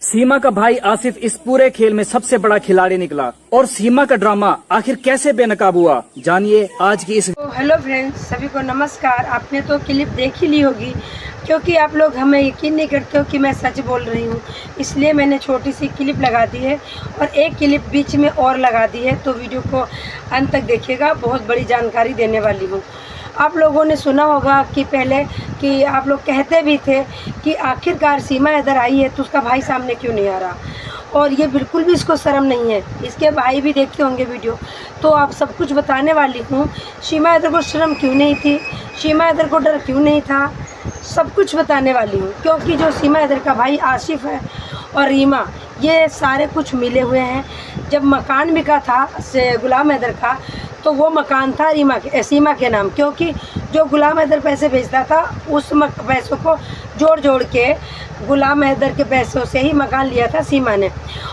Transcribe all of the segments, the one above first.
सीमा का भाई आसिफ इस पूरे खेल में सबसे बड़ा खिलाड़ी निकला और सीमा का ड्रामा आखिर कैसे बेनकाब हुआ, जानिए आज की इस। हेलो फ्रेंड्स, सभी को नमस्कार। आपने तो क्लिप देख ही ली होगी, क्योंकि आप लोग हमें यकीन नहीं करते हो कि मैं सच बोल रही हूँ, इसलिए मैंने छोटी सी क्लिप लगा दी है और एक क्लिप बीच में और लगा दी है। तो वीडियो को अंत तक देखिएगा, बहुत बड़ी जानकारी देने वाली हूँ। आप लोगों ने सुना होगा कि पहले कि आप लोग कहते भी थे कि आखिरकार सीमा इधर आई है तो उसका भाई सामने क्यों नहीं आ रहा, और ये बिल्कुल भी इसको शर्म नहीं है। इसके भाई भी देखते होंगे वीडियो, तो आप सब कुछ बताने वाली हूँ। सीमा इधर को शर्म क्यों नहीं थी, सीमा इधर को डर क्यों नहीं था, सब कुछ बताने वाली हूँ। क्योंकि जो सीमा इधर का भाई आसिफ है और रीमा, ये सारे कुछ मिले हुए हैं। जब मकान बिका था से गुलाम हैदर का, तो वो मकान था सीमा के नाम, क्योंकि जो गुलाम हैदर पैसे भेजता था उस पैसों को जोड़ जोड़ के गुलाम हैदर के पैसों से ही मकान लिया था सीमा ने।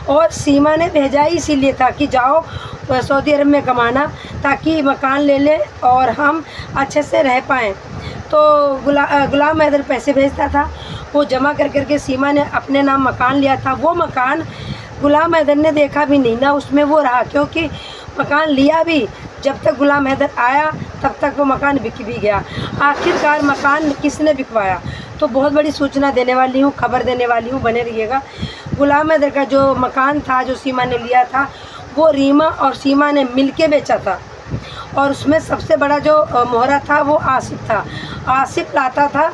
और सीमा ने भेजा ही इसीलिए था कि जाओ सऊदी अरब में कमाना, ताकि मकान ले ले और हम अच्छे से रह पाएँ। तो गुलाम हैदर पैसे भेजता था, वो जमा कर करके सीमा ने अपने नाम मकान लिया था। वो मकान गुलाम हैदर ने देखा भी नहीं ना, उसमें वो रहा, क्योंकि मकान लिया भी जब तक गुलाम हैदर आया तब तक वो मकान बिक भी गया। आखिरकार मकान किसने बिकवाया, तो बहुत बड़ी सूचना देने वाली हूँ, खबर देने वाली हूँ, बने रहिएगा। गुलाम हैदर का जो मकान था, जो सीमा ने लिया था, वो रीमा और सीमा ने मिलके बेचा था। और उसमें सबसे बड़ा जो मोहरा था वो आसिफ था। आसिफ लाता था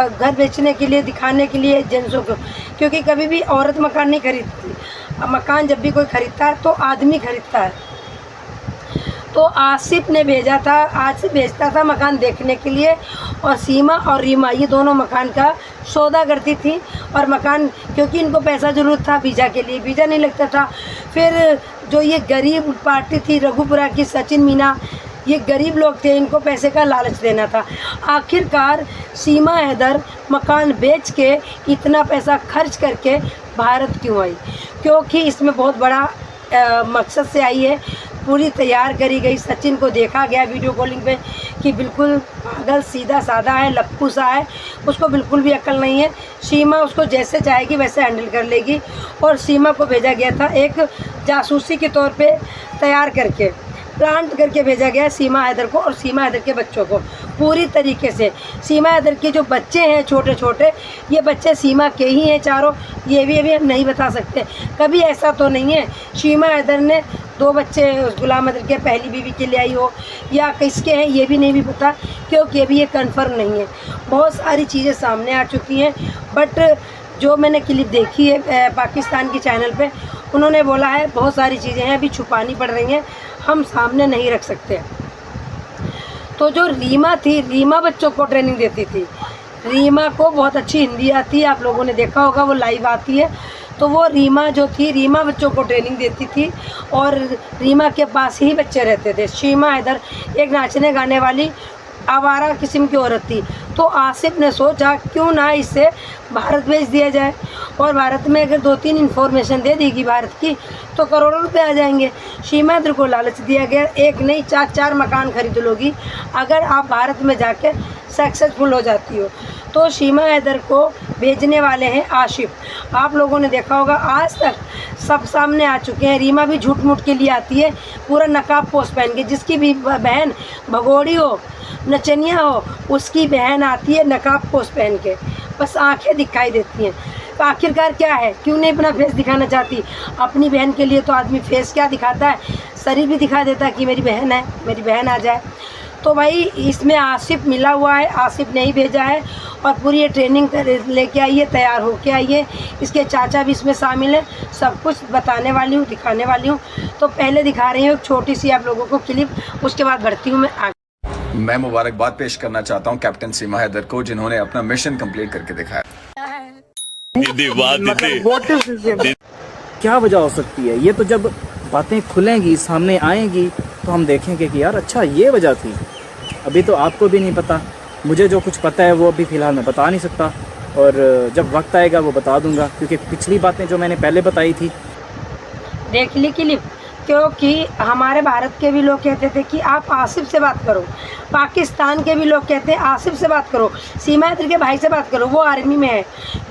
घर बेचने के लिए, दिखाने के लिए जेंट्सों को, क्योंकि कभी भी औरत मकान नहीं खरीदती। मकान जब भी कोई खरीदता है तो आदमी खरीदता है। तो आसिफ ने भेजा था, आसिफ भेजता था मकान देखने के लिए, और सीमा और रीमा ये दोनों मकान का सौदा करती थी। और मकान, क्योंकि इनको पैसा ज़रूरत था वीज़ा के लिए, वीज़ा नहीं लगता था। फिर जो ये गरीब पार्टी थी रघुपुरा की, सचिन मीना, ये गरीब लोग थे, इनको पैसे का लालच देना था। आखिरकार सीमा हैदर मकान बेच के इतना पैसा खर्च करके भारत क्यों आई, क्योंकि इसमें बहुत बड़ा मकसद से आई है। पूरी तैयार करी गई, सचिन को देखा गया वीडियो कॉलिंग पे कि बिल्कुल पागल सीधा साधा है, लप्पू सा है, उसको बिल्कुल भी अक्ल नहीं है। सीमा उसको जैसे चाहेगी वैसे हैंडल कर लेगी। और सीमा को भेजा गया था एक जासूसी के तौर पे तैयार करके, प्लांट करके भेजा गया सीमा हैदर को और सीमा हैदर के बच्चों को पूरी तरीके से। सीमा हैदर के जो बच्चे हैं छोटे छोटे, ये बच्चे सीमा के ही हैं चारों, ये भी अभी हम नहीं बता सकते। कभी ऐसा तो नहीं है सीमा हैदर ने 2 बच्चे उस गुलाम हैदर के पहली बीवी के लिए आई हो या किसके हैं, ये भी नहीं भी पता, क्योंकि अभी ये कन्फर्म नहीं है। बहुत सारी चीज़ें सामने आ चुकी हैं, बट जो मैंने क्लिप देखी है पाकिस्तान की चैनल पे, उन्होंने बोला है बहुत सारी चीज़ें हैं अभी छुपानी पड़ रही हैं, हम सामने नहीं रख सकते। तो जो रीमा थी, रीमा बच्चों को ट्रेनिंग देती थी। रीमा को बहुत अच्छी हिंदी आती है, आप लोगों ने देखा होगा, वो लाइव आती है। तो वो रीमा जो थी, रीमा बच्चों को ट्रेनिंग देती थी और रीमा के पास ही बच्चे रहते थे। सीमा हैदर एक नाचने गाने वाली आवारा किस्म की औरत थी। तो आसिफ ने सोचा क्यों ना इसे भारत भेज दिया जाए, और भारत में अगर 2-3 इन्फॉर्मेशन दे देगी भारत की तो करोड़ों रुपए आ जाएंगे। सीमा हैदर को लालच दिया गया, एक नहीं 4-4 मकान खरीद लोगी अगर आप भारत में जाके सक्सेसफुल हो जाती हो। तो सीमा हैदर को भेजने वाले हैं आसिफ। आप लोगों ने देखा होगा, आज तक सब सामने आ चुके हैं। रीमा भी झूठ मूठ के लिए आती है, पूरा नकाब पोस्ट पहन के। जिसकी भी बहन भगोड़ी हो, नचनिया हो, उसकी बहन आती है नकाब पोस्ट पहन के, बस आंखें दिखाई देती हैं। तो आखिरकार क्या है, क्यों नहीं अपना फेस दिखाना चाहती? अपनी बहन के लिए तो आदमी फेस क्या दिखाता है, शरीर भी दिखा देता है कि मेरी बहन है, मेरी बहन आ जाए। तो भाई इसमें आसिफ मिला हुआ है, आसिफ ने ही भेजा है और पूरी ये ट्रेनिंग लेके आई है, तैयार होके आई है। इसके चाचा भी इसमें शामिल हैं, सब कुछ बताने वाली हूँ, दिखाने वाली हूँ। तो पहले दिखा रही हूँ एक छोटी सी आप लोगों को क्लिप, उसके बाद बढ़ती हूँ मैं आगे। मैं मुबारकबाद पेश करना चाहता हूँ कैप्टन सीमा हैदर को, जिन्होंने अपना मिशन कंप्लीट करके दिखाया। क्या वजह हो सकती है? ये तो जब बातें खुलेंगी, सामने आएंगी, तो हम देखेंगे कि यार अच्छा ये वजह थी। अभी तो आपको भी नहीं पता, मुझे जो कुछ पता है वो अभी फ़िलहाल मैं बता नहीं सकता, और जब वक्त आएगा वो बता दूंगा, क्योंकि पिछली बातें जो मैंने पहले बताई थी। देख ली क्लिप, क्योंकि हमारे भारत के भी लोग कहते थे कि आप आसिफ से बात करो, पाकिस्तान के भी लोग कहते हैं आसिफ से बात करो, सीमा हैदर के भाई से बात करो, वो आर्मी में है,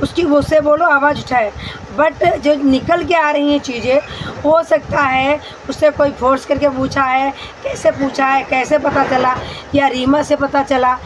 उसकी उससे बोलो आवाज़ उठाए। बट जो निकल के आ रही हैं चीज़ें, हो सकता है उससे कोई फोर्स करके पूछा है, कैसे पता चला, या रीमा से पता चला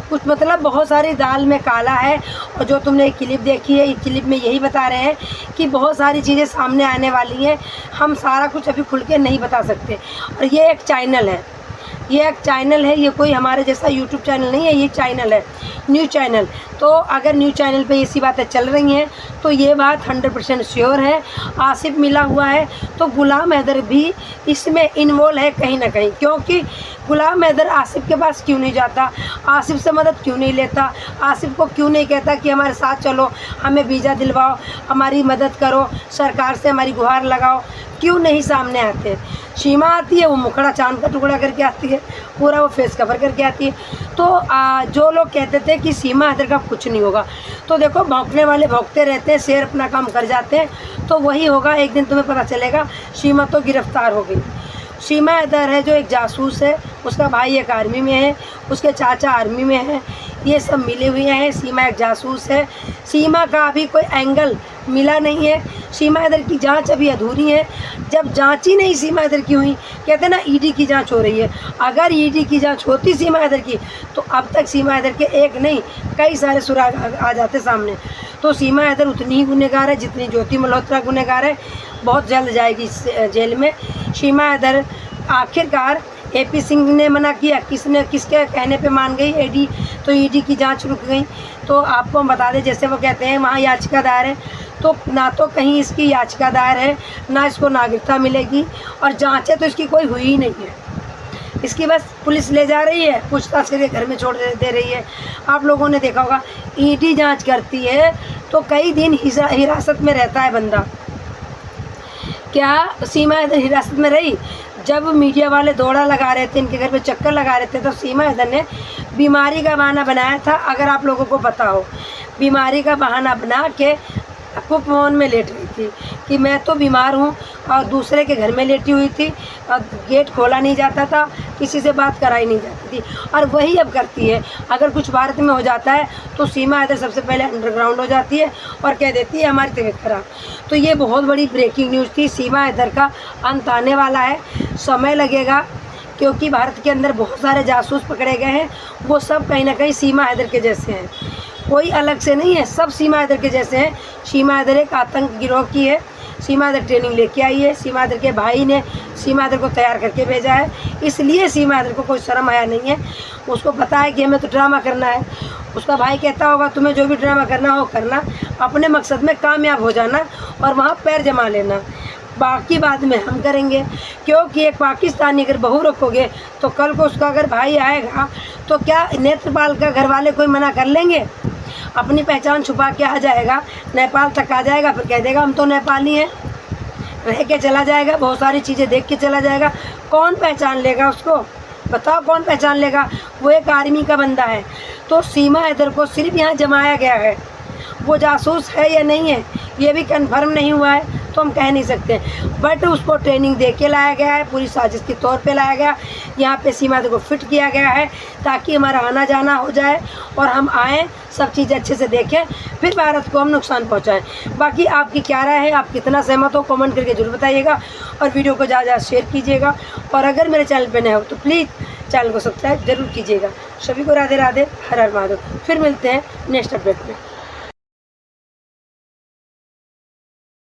कुछ, मतलब बहुत सारी दाल में काला है। और जो तुमने एक क्लिप देखी है, इस क्लिप में यही बता रहे हैं कि बहुत सारी चीज़ें सामने आने वाली हैं, हम सारा कुछ अभी खुल के नहीं बता सकते। और ये एक चैनल है, ये कोई हमारे जैसा यूट्यूब चैनल नहीं है, ये चैनल है, न्यूज़ चैनल। तो अगर न्यूज़ चैनल पे ऐसी बातें चल रही हैं तो ये बात 100% श्योर है, आसिफ मिला हुआ है। तो गुलाम हैदर भी इसमें इन्वॉल्व है कहीं ना कहीं, क्योंकि गुलाम हैदर आसिफ के पास क्यों नहीं जाता, आसिफ से मदद क्यों नहीं लेता, आसिफ को क्यों नहीं कहता कि हमारे साथ चलो, हमें वीज़ा दिलवाओ, हमारी मदद करो, सरकार से हमारी गुहार लगाओ, क्यों नहीं सामने आते। सीमा आती है, वो मुखड़ा चांद का टुकड़ा करके आती है, पूरा वो फेस कवर करके आती है। तो जो लोग कहते थे कि सीमा हैदर का कुछ नहीं होगा, तो देखो भौंकने वाले भौंकते रहते हैं, शेर अपना काम कर जाते हैं, तो वही होगा। एक दिन तुम्हें पता चलेगा सीमा तो गिरफ्तार हो गई। सीमा हैदर है जो एक जासूस है, उसका भाई एक आर्मी में है, उसके चाचा आर्मी में है, ये सब मिले हुए हैं। सीमा एक जासूस है, सीमा का अभी कोई एंगल मिला नहीं है, सीमा हैदर की जांच अभी अधूरी है। जब जांच ही नहीं सीमा हैदर की हुई, कहते हैं ना ईडी की जांच हो रही है, अगर ईडी की जांच होती सीमा हैदर की तो अब तक सीमा हैदर के एक नहीं कई सारे सुराग आ जाते सामने। तो सीमा हैदर उतनी ही गुनहगार है जितनी ज्योति मल्होत्रा गुनहगार है, बहुत जल्द जाएगी जेल में सीमा हैदर। आखिरकार AP सिंह ने मना किया, किसके कहने पे मान गई ईडी, तो ईडी की जांच रुक गई। तो आपको हम बता दें, जैसे वो कहते हैं वहाँ याचिका दायर है, तो ना तो कहीं इसकी याचिका दायर है, ना इसको नागरिकता मिलेगी, और जांचें तो इसकी कोई हुई ही नहीं है। इसकी बस पुलिस ले जा रही है, पूछताछ करके घर में छोड़ दे रही है। आप लोगों ने देखा होगा ईडी जांच करती है तो कई दिन हिरासत में रहता है बंदा। क्या सीमा हैदर हिरासत में रही? जब मीडिया वाले दौड़ा लगा रहे थे, इनके घर पे चक्कर लगा रहे थे, तो सीमा हैदर ने बीमारी का बहाना बनाया था। अगर आप लोगों को पता हो, बीमारी का बहाना बना के कुक भवन में लेट रही थी कि मैं तो बीमार हूँ, और दूसरे के घर में लेटी हुई थी, और गेट खोला नहीं जाता था, किसी से बात कराई नहीं जाती थी, और वही अब करती है। अगर कुछ भारत में हो जाता है तो सीमा हैदर सबसे पहले अंडरग्राउंड हो जाती है और कह देती है हमारी तबीयत खराब। तो ये बहुत बड़ी ब्रेकिंग न्यूज़ थी। सीमा हैदर का अंत आने वाला है, समय लगेगा, क्योंकि भारत के अंदर बहुत सारे जासूस पकड़े गए हैं, वो सब कहीं ना कहीं सीमा हैदर के जैसे हैं, कोई अलग से नहीं है, सब सीमा हैदर के जैसे हैं। सीमा हैदर एक आतंक गिरोह की है, सीमा हैदर ट्रेनिंग लेके आई है, सीमा हैदर के भाई ने सीमा हैदर को तैयार करके भेजा है, इसलिए सीमा हैदर को कोई शर्म आया नहीं है। उसको पता है कि हमें तो ड्रामा करना है। उसका भाई कहता होगा तुम्हें जो भी ड्रामा करना हो करना, अपने मकसद में कामयाब हो जाना और वहाँ पैर जमा लेना, बाकी बाद में हम करेंगे। क्योंकि एक पाकिस्तानी अगर बहू रखोगे तो कल को उसका अगर भाई आएगा तो क्या नेत्रपाल का घर वाले कोई मना कर लेंगे? अपनी पहचान छुपा के आ जाएगा, नेपाल तक आ जाएगा, फिर कह देगा हम तो नेपाली हैं, रह के चला जाएगा, बहुत सारी चीज़ें देख के चला जाएगा। कौन पहचान लेगा उसको? बताओ कौन पहचान लेगा? वो एक आर्मी का बंदा है। तो सीमा हैदर को सिर्फ यहाँ जमाया गया है, वो जासूस है या नहीं है ये भी कंफर्म नहीं हुआ है, तो हम कह नहीं सकते। बट उसको ट्रेनिंग दे के लाया गया है, पूरी साजिश के तौर पे लाया गया, यहाँ पे सीमा हैदर को फिट किया गया है ताकि हमारा आना जाना हो जाए और हम आएँ, सब चीज़ अच्छे से देखें, फिर भारत को हम नुकसान पहुँचाएँ। बाकी आपकी क्या राय है, आप कितना सहमत हो, कमेंट करके जरूर बताइएगा, और वीडियो को ज़्यादा शेयर कीजिएगा, और अगर मेरे चैनल पर नए हो तो प्लीज़ चैनल को सब्सक्राइब जरूर कीजिएगा। सभी को राधे राधे, हर हर महादेव। फिर मिलते हैं नेक्स्ट अपडेट में।